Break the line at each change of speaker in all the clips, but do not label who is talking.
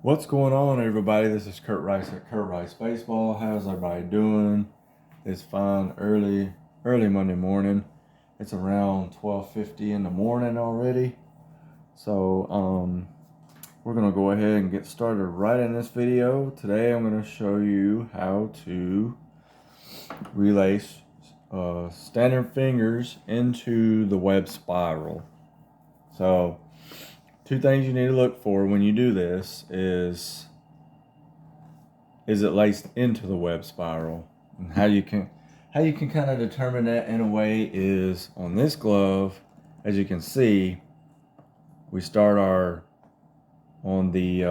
What's going on, everybody? This is Kurt Rice at Kurt Rice Baseball. How's everybody doing? It's fine. Early Monday morning. It's around 12:50 in the morning already. So we're gonna go ahead and get started right in this video. Today I'm gonna show you how to relace standard fingers into the web spiral. So two things you need to look for when you do this is it laced into the web spiral? And how you can kind of determine that in a way is on this glove, as you can see, we start on the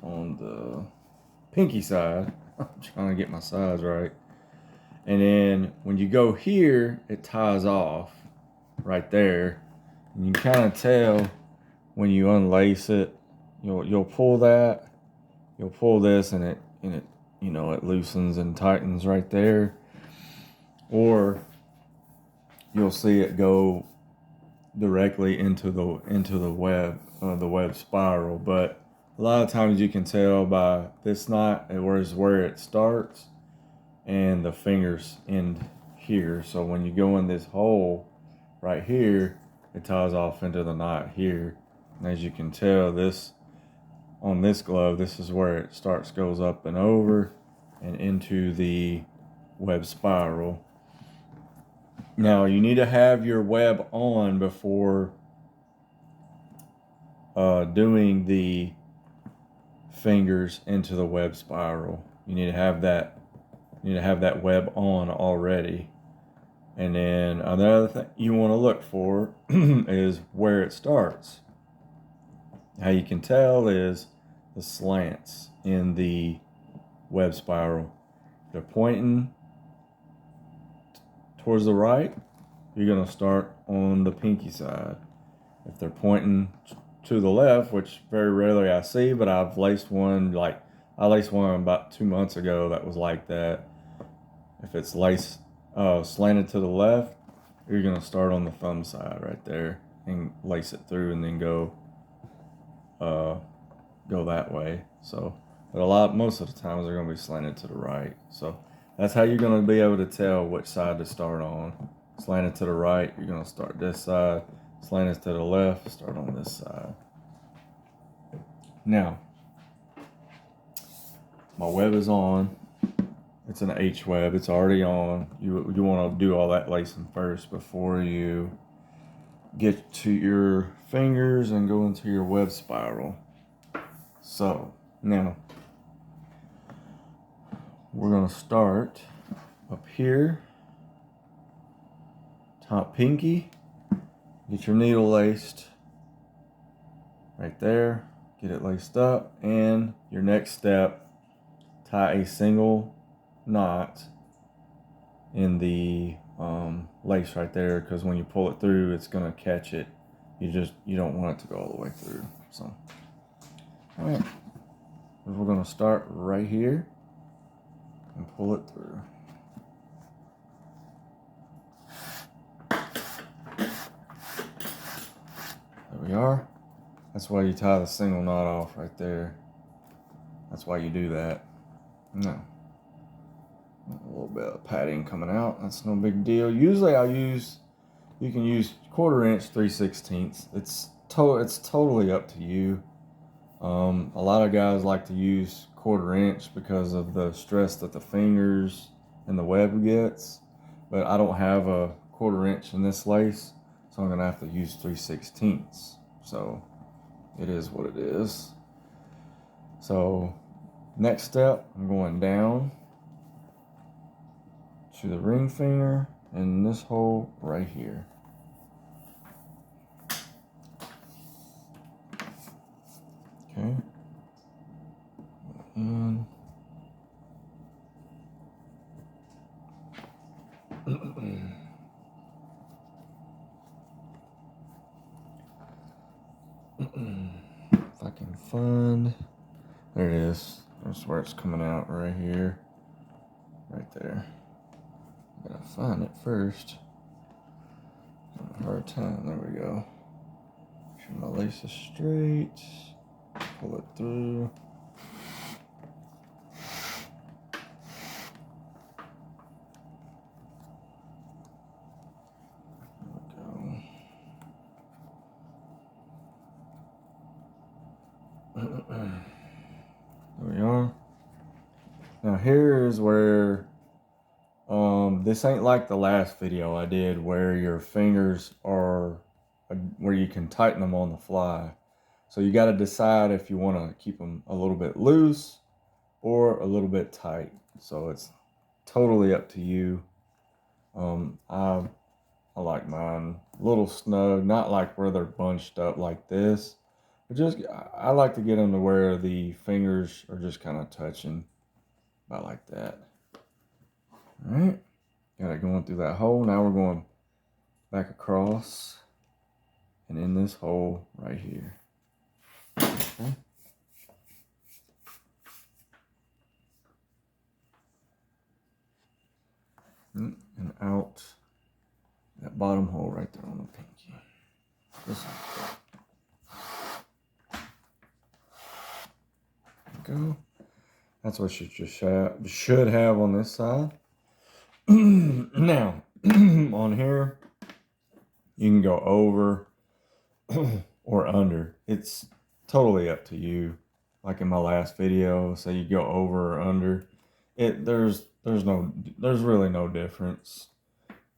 on the pinky side. I'm trying to get my size right. And then when you go here, it ties off right there. And you can kind of tell when you unlace it. You'll pull that, you'll pull this, and it loosens and tightens right there. Or you'll see it go directly into the web spiral. But a lot of times you can tell by this knot where it starts and the fingers end here. So when you go in this hole right here, it ties off into the knot here. And as you can tell, on this glove, this is where it goes up and over and into the web spiral. Now you need to have your web on before doing the fingers into the web spiral. You need to have that web on already. And then another thing you want to look for is where it starts. How you can tell is the slants in the web spiral. If they're pointing towards the right, you're going to start on the pinky side. If they're pointing to the left, which very rarely I see, but I've laced one, I laced one about 2 months ago that was like that. If it's slanted to the left, you're going to start on the thumb side right there and lace it through and then go that way. So, but most of the times they're going to be slanted to the right. So that's how you're going to be able to tell which side to start on. Slanted to the right, you're going to start this side. Slanted to the left, start on this side. Now, my web is on. It's an H web. It's already on. You want to do all that lacing first before you get to your fingers and go into your web spiral. So now we're going to start up here, top pinky. Get your needle laced right there. Get it laced up, and your next step, tie a single knot in the lace right there, because when you pull it through, it's going to catch it. You don't want it to go all the way through. So, all right, we're going to start right here and pull it through. There we are. That's why you tie the single knot off right there. That's why you do that. No. A little bit of padding coming out. That's no big deal. Usually you can use 1/4 inch, 3/16. It's totally up to you. A lot of guys like to use 1/4 inch because of the stress that the fingers and the web gets. But I don't have a 1/4 inch in this lace, so I'm gonna have to use 3/16. So it is what it is. So next step, I'm going down to the ring finger in this hole right here. Okay. And if I can find, there it is. That's where it's coming out right here. Right there. Gotta find it first. Having a hard time. There we go. Make sure my lace is straight. pull it through. There we are. Now here is where this ain't like the last video I did where your fingers are where you can tighten them on the fly. So you got to decide if you want to keep them a little bit loose or a little bit tight. So it's totally up to you. I like mine a little snug, not like where they're bunched up like this. But just, I like to get them to where the fingers are just kind of touching, about like that. All right, got it going through that hole. Now we're going back across and in this hole right here. Okay. And out that bottom hole right there on the pinky. Just like that. Go. That's what you just should have on this side. Now, on here, you can go over or under. It's totally up to you. Like in my last video, say you go over or under. There's really no difference.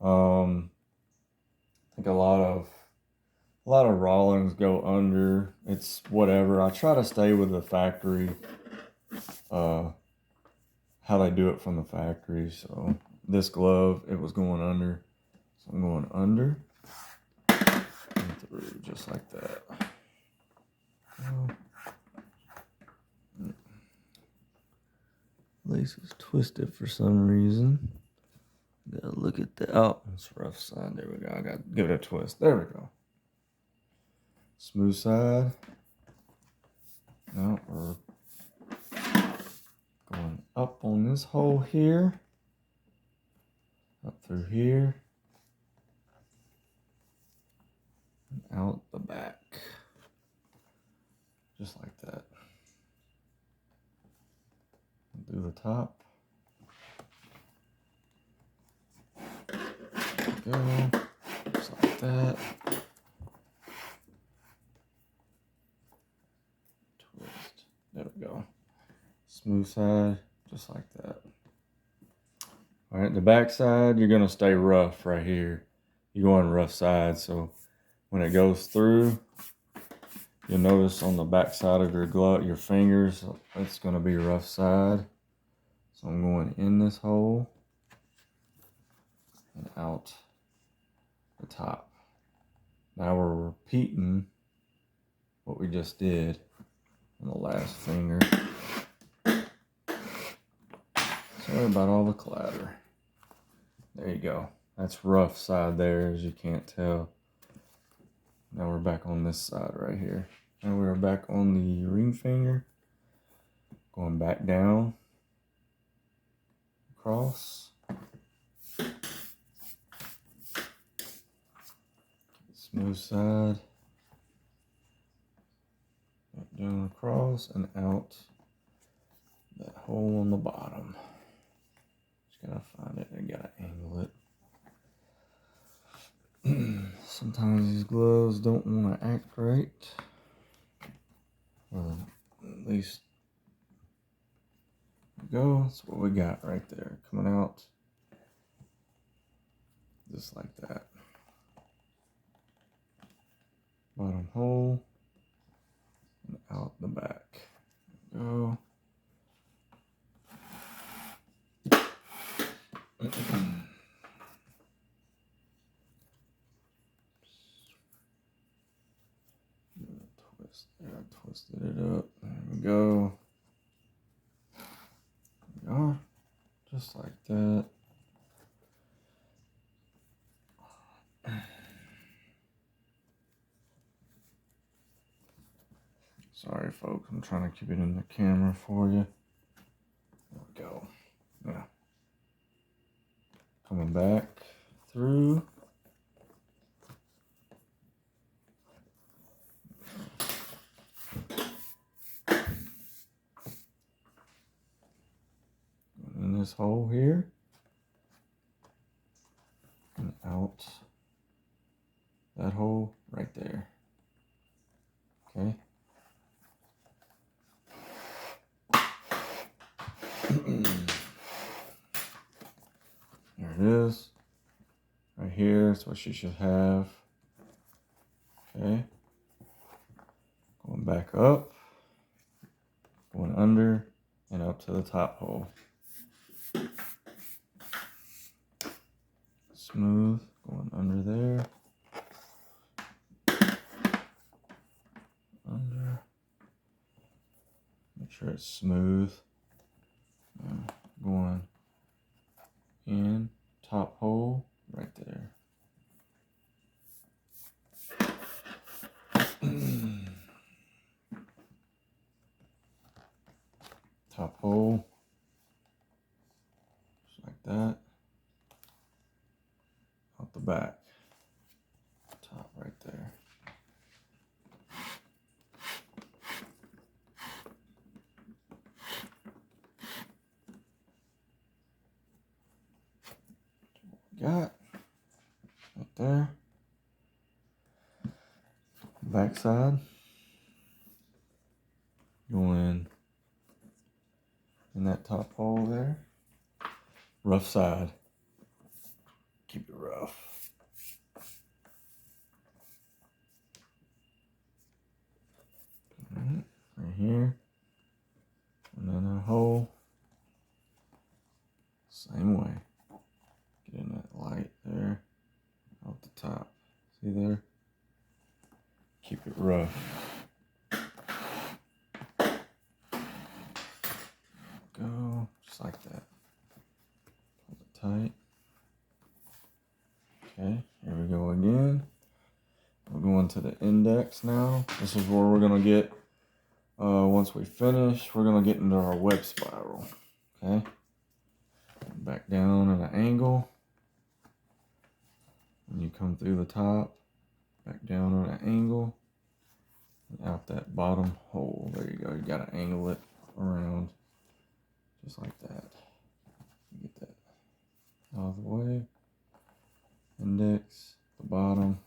I think a lot of Rollings go under. It's whatever. I try to stay with the factory, how they do it from the factory. So this glove, it was going under. So I'm going under and through just like that. Lace is twisted for some reason. Gotta look at the it's rough side. There we go. I gotta give it a twist. There we go. Smooth side. Now we're going up on this hole here. Up through here. And out the back. Just like that. Do the top. Go. Just like that. Twist. There we go. Smooth side, just like that. All right, the back side, you're gonna stay rough right here. You're going rough side, so when it goes through, you'll notice on the back side of your glove, your fingers, it's gonna be rough side. So I'm going in this hole and out the top. Now we're repeating what we just did on the last finger. Sorry about all the clatter. There you go. That's rough side there, as you can't tell. Now we're back on this side right here. Now we're back on the ring finger. Going back down. Across. Smooth side. Back down across and out that hole on the bottom. Just gotta find it and gotta angle it. Sometimes these gloves don't want to act right. Well, at least go. That's what we got right there. Coming out just like that. Bottom hole and out the back. Go. Twist there, I twisted it up. There we go. There we are. Just like that. Sorry folks, I'm trying to keep it in the camera for you. There we go. Yeah. Coming back through. this hole here and out that hole right there. Okay. There it is. Right here, that's what you should have. Okay. Going back up, going under, and up to the top hole. Smooth, going under there. Under. Make sure it's smooth. Going in, top hole, right there. Top hole, just like that. Out the back, top right there. Got right there. Back side, going in that top hole there. Rough side, keep it rough. Right here, and then a hole, same way. Get in that light there, out the top. See there? Keep it rough. Go, just like that. Hold it tight. Okay, here we go again. We're going to the index now. This is where we're gonna get, once we finish, we're gonna get into our web spiral. Okay, back down at an angle. When you come through the top, back down at an angle, and out that bottom hole. There you go. You gotta angle it around, just like that. Get that out of the way. Index, the bottom.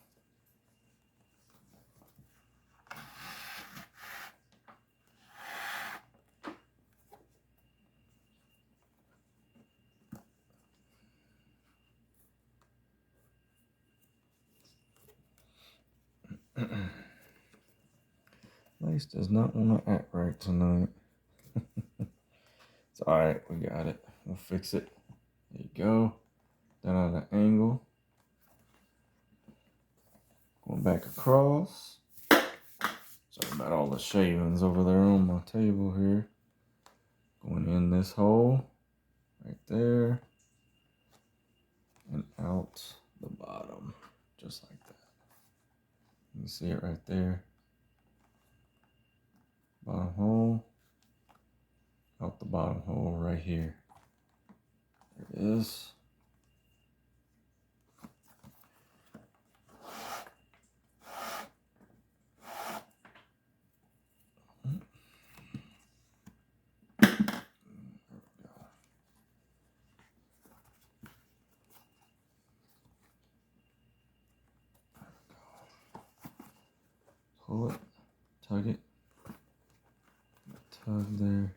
Lace does not want to act right tonight. It's alright, we got it. We'll fix it. There you go. Down at an angle. Going back across. Sorry about all the shavings over there on my table here. Going in this hole. Right there. And out the bottom. Just like that. You can see it right there. Bottom hole. Out the bottom hole right here. There it is. Pull it, tug it, tug there.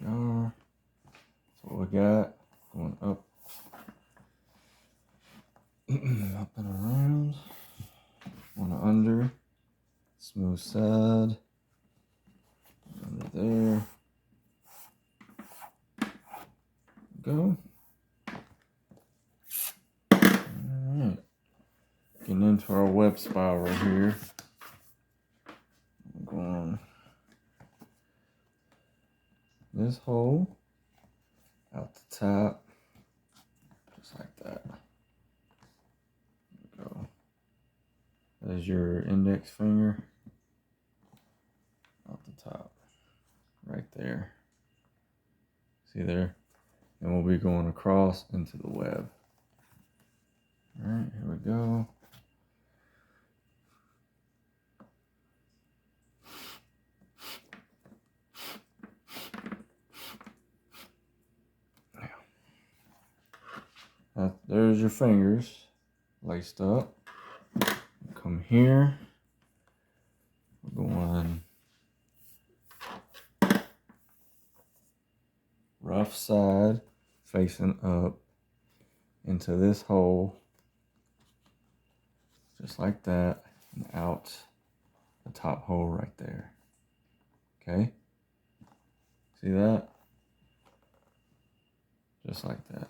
We are. That's what we got. Going up, up and around. One under, smooth side. Under there. Go. Alright. Getting into our web spiral here. Going this hole out the top, just like that. There we go. There's your index finger out the top, right there. See there? And we'll be going across into the web. All right, here we go. there's your fingers laced up. Come here. We're going rough side facing up into this hole, just like that, and out the top hole right there. Okay? See that? Just like that.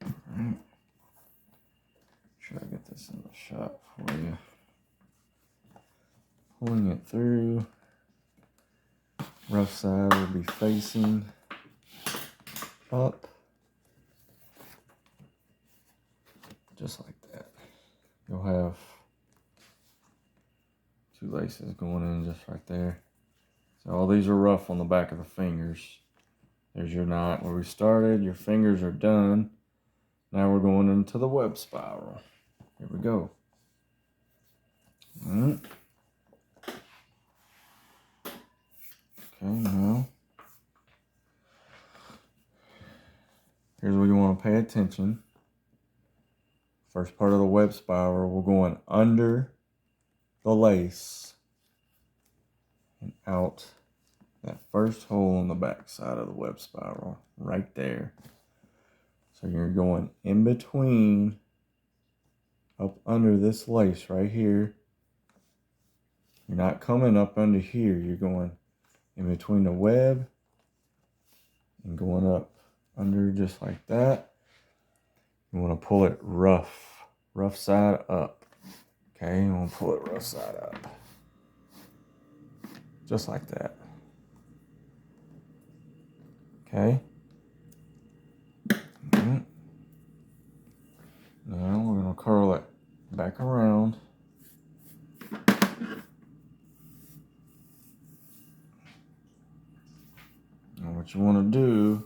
Alright. Try to get this in the shot for you. Pulling it through. Rough side will be facing up. Just like that. You'll have two laces going in just right there. So all these are rough on the back of the fingers. There's your knot where we started. Your fingers are done. Now we're going into the web spiral. Here we go. All right. Okay, now here's where you want to pay attention. First part of the web spiral, we're going under the lace and out that first hole on the back side of the web spiral, right there. So you're going in between, up under this lace right here. You're not coming up under here, you're going in between the web and going up under just like that. You want to pull it rough side up. Okay, you want to pull it rough side up. Just like that. Okay. Now we're going to curl it back around. And what you want to do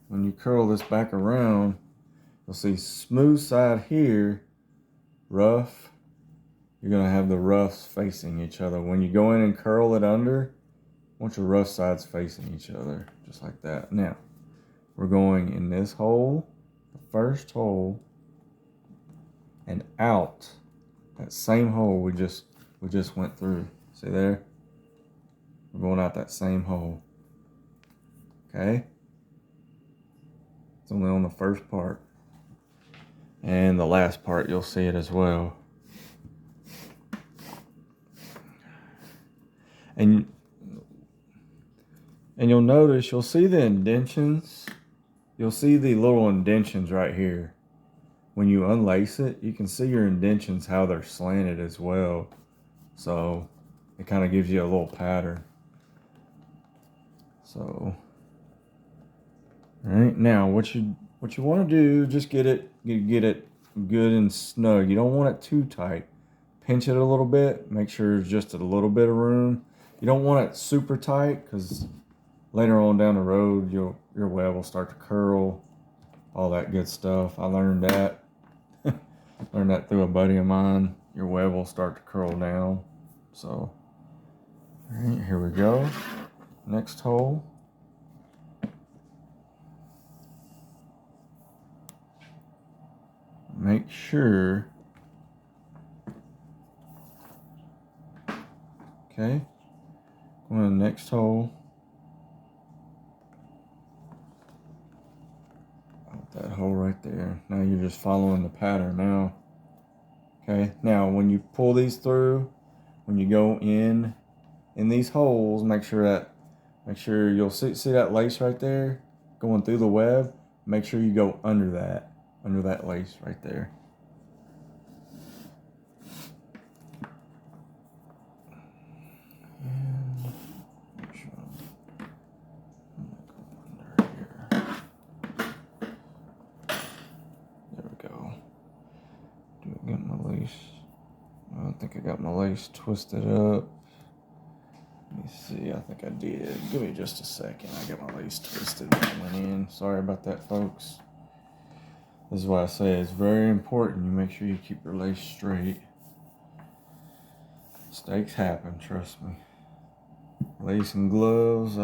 when you curl this back around, you'll see smooth side here, rough. You're going to have the roughs facing each other. When you go in and curl it under, I want your rough sides facing each other, just like that. Now, we're going in this hole, the first hole, and out that same hole we just went through. See there? We're going out that same hole. Okay? It's only on the first part. And the last part, you'll see it as well. And you'll notice, you'll see the indentions. You'll see the little indentions right here. When you unlace it, you can see your indentions, how they're slanted as well. So it kind of gives you a little pattern. So, all right, now what you want to do, just get it good and snug. You don't want it too tight. Pinch it a little bit. Make sure there's just a little bit of room. You don't want it super tight, because later on down the road, your web will start to curl, all that good stuff. I learned that. Learned that through a buddy of mine. Your web will start to curl down. So, all right, here we go. Next hole. Make sure. Okay. Go to the next hole. That hole right there. Now you're just following the pattern now. Okay, now when you pull these through, when you go in these holes, make sure you'll see that lace right there going through the web. Make sure you go under that lace right there. I don't think I got my lace twisted up. Let me see, I think I did. Give me just a second. I got my lace twisted when I went in. Sorry about that, folks. This is why I say it's very important you make sure you keep your lace straight. Mistakes happen, trust me. Lace and gloves,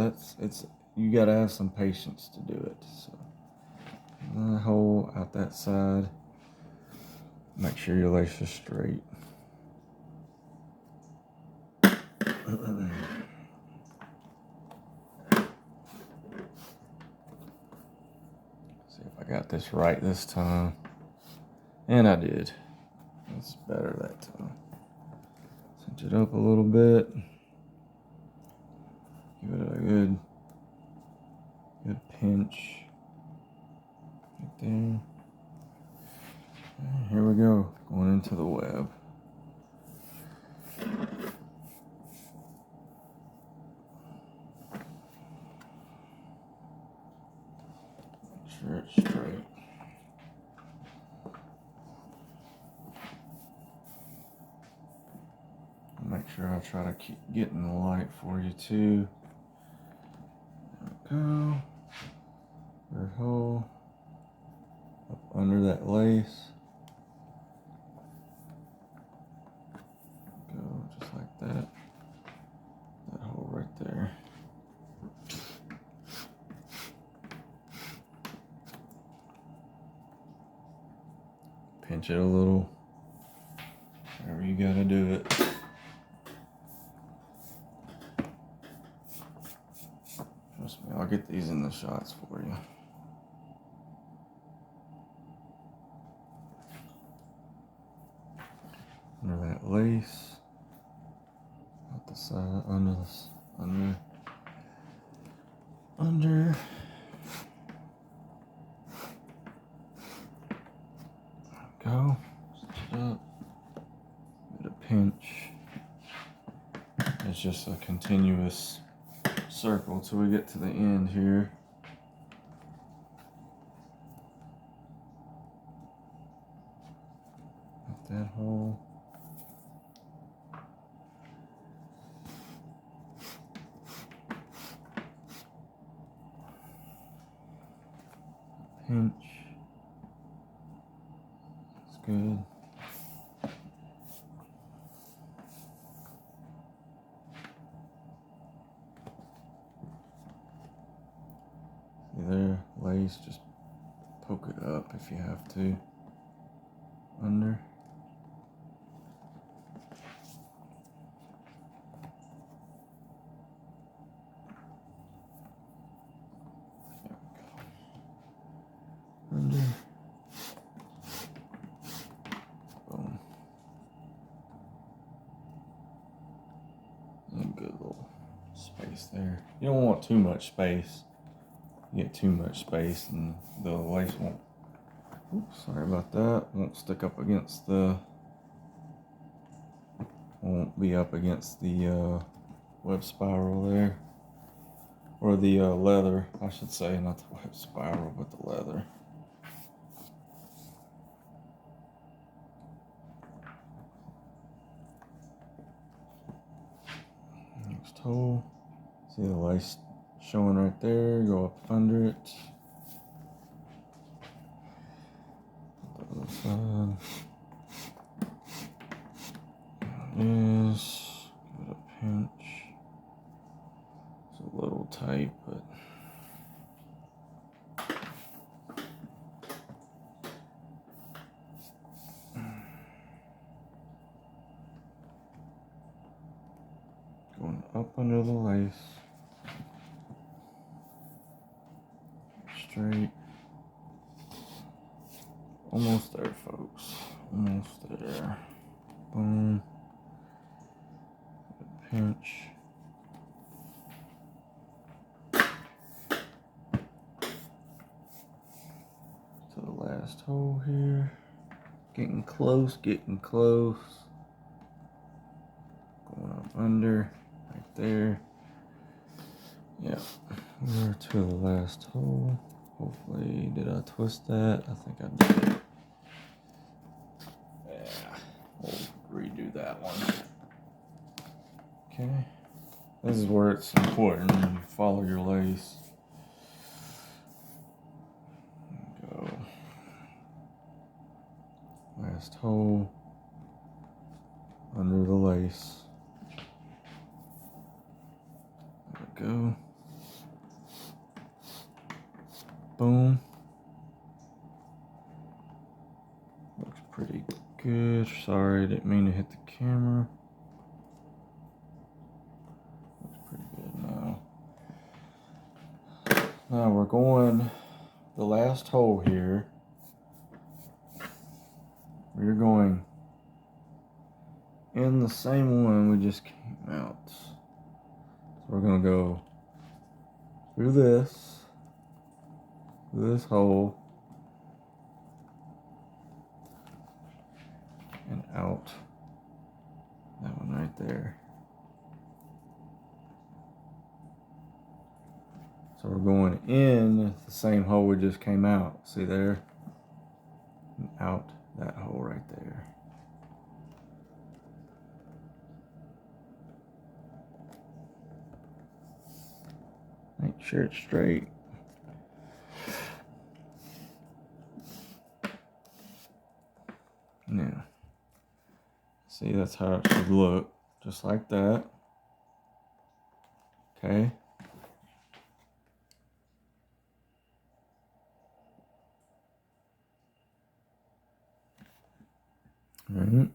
you gotta have some patience to do it. So the hole out that side. Make sure your lace is straight. See if I got this right this time. And I did. It's better that time. Cinch it up a little bit. Give it a good pinch. Right there. And here we go. Going into the web. Make sure it's straight. Make sure I try to keep getting the light for you too. There we go. Third hole. Up under that lace. Go just like that. That hole right there. Pinch it a little. However you gotta do it. Trust me, I'll get these in the shots for you. Under that lace. Out the side, under. Go. Stitch it up. Bit of pinch. It's just a continuous circle till we get to the end here. At that hole. Pinch. That's good. See there, lace, just poke it up if you have to. Under. Under. Boom. And good little space there. You don't want too much space. You get too much space and the lace won't, oops, sorry about that, won't stick up against the, won't be up against the web spiral there. Or the leather, I should say, not the web spiral, but the leather. Next hole, see the lace showing right there, go up under it. The other side. There it is. Give it a pinch. It's a little tight, but going up under the lace. Straight. Almost there, folks. Almost there. Boom. Pinch. To the last hole here. Getting close, getting close. Going up under, right there. Yeah, we're to the last hole. Hopefully, did I twist that? I think I did. Yeah, we'll redo that one. Okay, this is where it's important. You follow your lace. Go. Last hole. Under the lace. There we go. Boom. Looks pretty good. Sorry, didn't mean to hit the camera. Looks pretty good now. Now we're going the last hole here. We're going in the same one we just came out. So we're gonna go through this hole, and out that one right there. So we're going in the same hole we just came out. See there? And out that hole right there. Make sure it's straight. Now, see, that's how it should look. Just like that. Okay. Alright.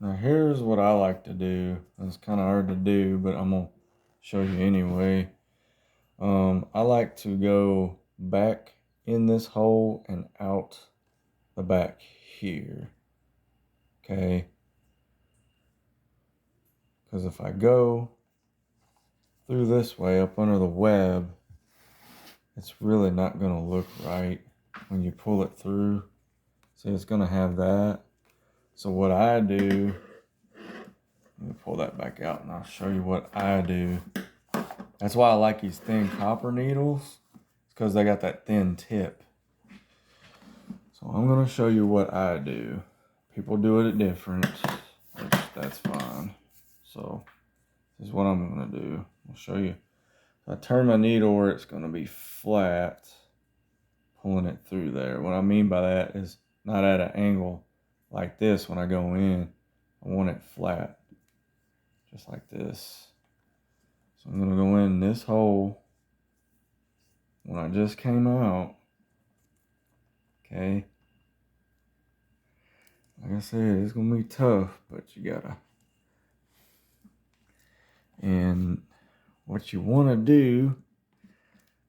Now, here's what I like to do. It's kind of hard to do, but I'm gonna show you anyway. I like to go back in this hole and out the back here. Okay. Because if I go through this way up under the web, it's really not going to look right when you pull it through. See, it's going to have that. So what I do, let me pull that back out and I'll show you what I do. That's why I like these thin copper needles. It's because they got that thin tip. So I'm going to show you what I do. People do it different, which that's fine. So this is what I'm going to do. I'll show you. I turn my needle where it's going to be flat, pulling it through there. What I mean by that is not at an angle like this when I go in. I want it flat, just like this. So I'm going to go in this hole when I just came out. Okay. Like I said, it's going to be tough, but you gotta. And what you want to do,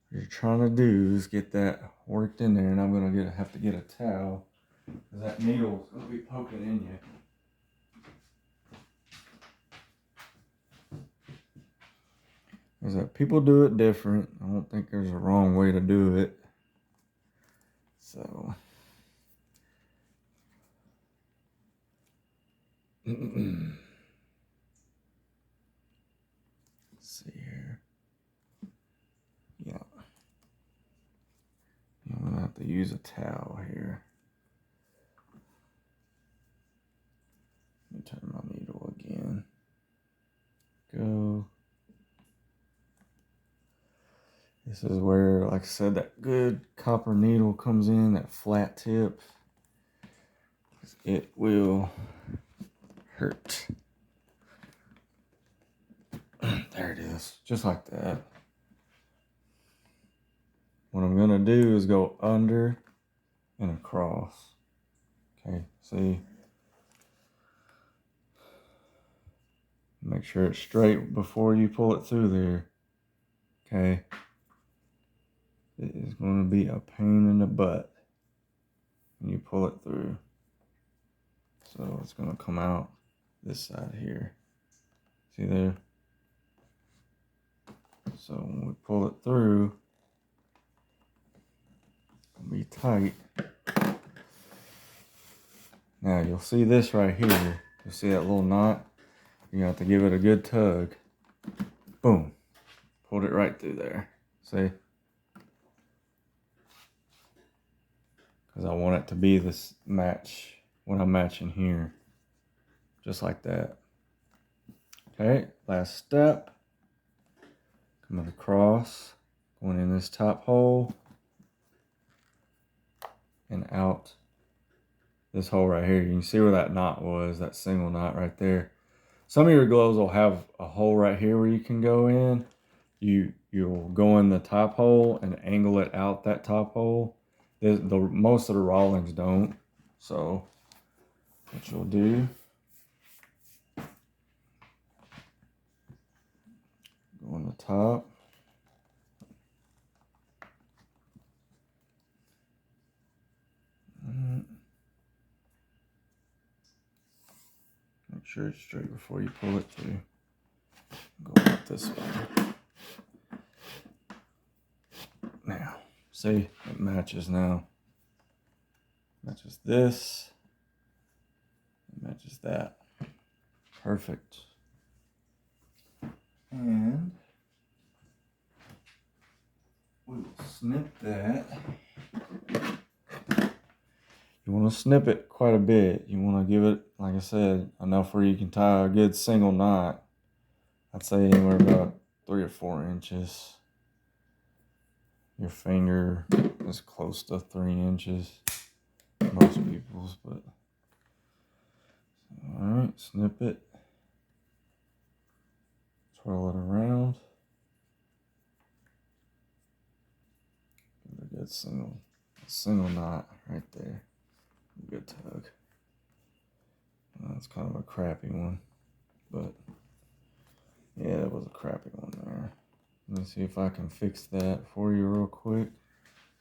what you're trying to do is get that worked in there, and I'm going to have to get a towel because that needle's going to be poking in you. Is that people do it different. I don't think there's a wrong way to do it. So let's see here. Yeah. I'm gonna have to use a towel here. Let me turn my needle again. Go. This is where, like I said, that good copper needle comes in, that flat tip. It will hurt. There it is, just like that. What I'm gonna do is go under and across. Okay, see? Make sure it's straight before you pull it through there. Okay? It is going to be a pain in the butt when you pull it through. So it's going to come out this side here. See there? So when we pull it through, it'll be tight. Now you'll see this right here. You'll see that little knot? You have to give it a good tug. Boom. Pulled it right through there. See? Because I want it to be this match when I'm matching here. Just like that. Okay, last step. Coming across. Going in this top hole. and out this hole right here. You can see where that knot was, that single knot right there. Some of your gloves will have a hole right here where you can go in. You'll go in the top hole and angle it out that top hole. Most of the Rawlings don't. So what you'll do, go on the top. Make sure it's straight before you pull it through. Go out this way. Now, see, it matches now. Matches this. It matches that. Perfect. And we will snip that. You want to snip it quite a bit. You want to give it, like I said, enough where you can tie a good single knot. I'd say anywhere about 3 or 4 inches. Your finger is close to 3 inches. Most people's, but alright, snip it. Twirl it around. Give it a good single knot right there. Good tug. That's kind of a crappy one, but yeah, that was a crappy one there. Let me see if I can fix that for you real quick.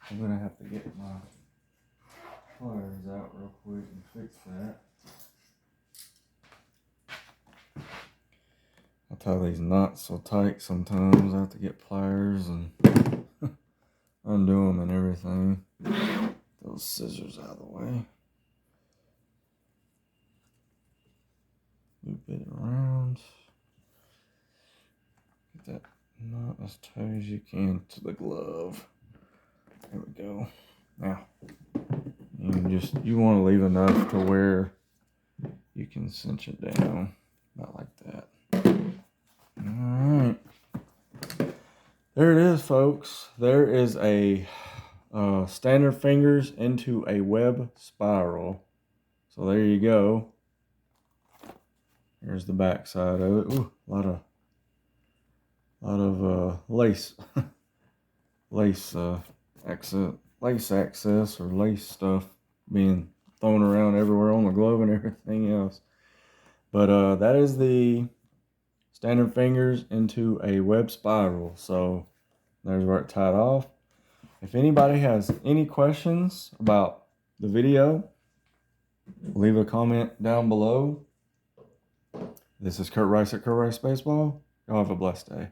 I'm gonna have to get my pliers out real quick and fix that. I tie these knots so tight sometimes I have to get pliers and undo them and everything. Those scissors out of the way. Loop it around. Get that knot as tight as you can to the glove. There we go. Now, you want to leave enough to where you can cinch it down. About like that. Alright. There it is, folks. There is a standard fingers into a web spiral. So there you go. Here's the back side of it. Ooh, a lot of lace, lace access or lace stuff being thrown around everywhere on the glove and everything else. But that is the standard fingers into a web spiral. So there's where it tied off. If anybody has any questions about the video, leave a comment down below. This is Kurt Rice at Kurt Rice Baseball. Y'all have a blessed day.